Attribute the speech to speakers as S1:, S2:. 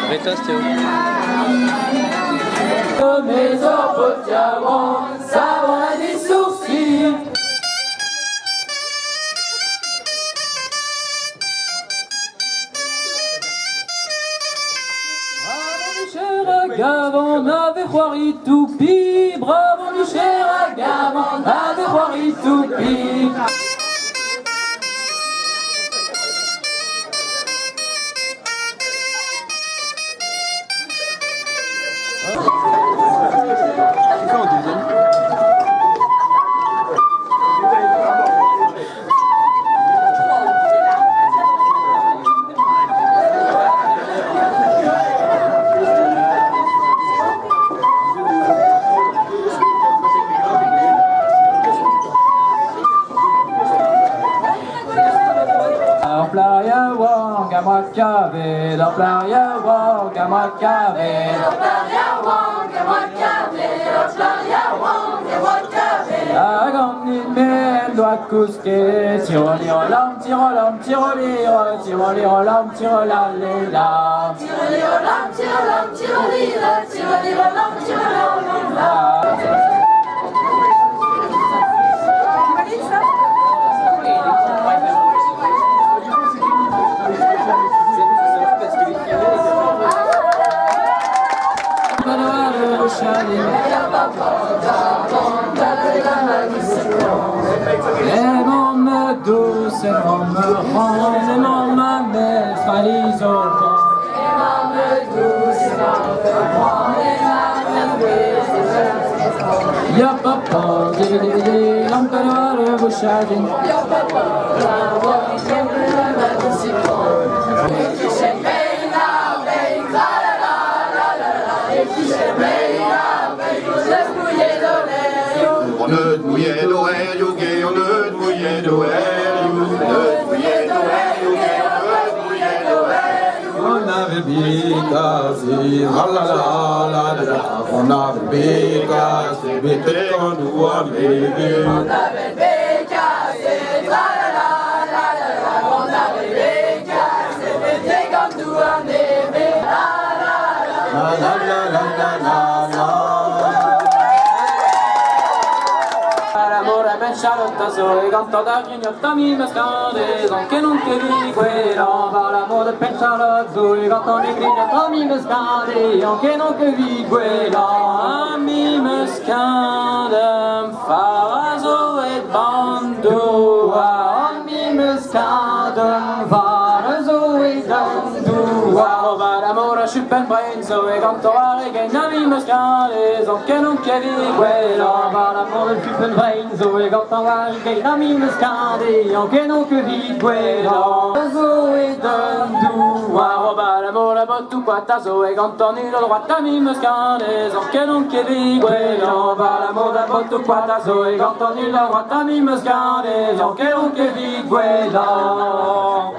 S1: Retos, Théo.
S2: Mes arbres diamants, ça va des sourcils. Bravo mon cher Gavon, avait foiré toupi. Bravo mon cher Gavon, avait foiré toupi. Gamakabe, la playa wong, gamakabe, la playa wong, gamakabe, la playa wong, gamakabe. La grande mère doit cousquer, tire-li-rolam, tire-lam, tire-li-rolam, tire-li-rolam, tire-la-li-la. Tire-li-rolam, tire-lam, tire-li-la, tire-li-rolam, tire-la-li-la. Les mômes douces, les mômes ronds, les mômes belles fralises au vent. Les mômes douces, les mômes ronds, les mômes belles. Y'a papa, débé, l'encadre de bouchadine. Y'a papa, la voix, la douce.
S3: On ne te mouillait d'oreille, on ne te mouillait d'oreille, on ne te mouillait d'oreille, on ne te mouillait d'oreille. On avait bien cassé, la la la la la, on avait bien cassé, bête quand nous avait vu. On avait bien cassé, la la la la la, on avait bien cassé, bête quand nous avait vu. La la la la la la la.
S2: Charlotta Zoe, canto da ghignotta mi mescade, anche non ti di quella, va l'amore per Charlotta Zoe, canto di ghignotta mi mescade, anche non ti di quella, mi mescade, fa Zoe bando, mi mescade, fa Zoe bando, va l'amore sul pen brainzo, e canto a reggae mi mescade, anche non ti di quella, va l'amore sul pen brainzo, e canto che la mia scade, anche non che vi quella. Zoe dandu, a roba l'amore bottu quatta Zoe, cantoni lo quatta mi scade, anche non che vi quella. Va l'amore bottu quatta Zoe, cantoni lo quatta mi scade, anche non che vi quella.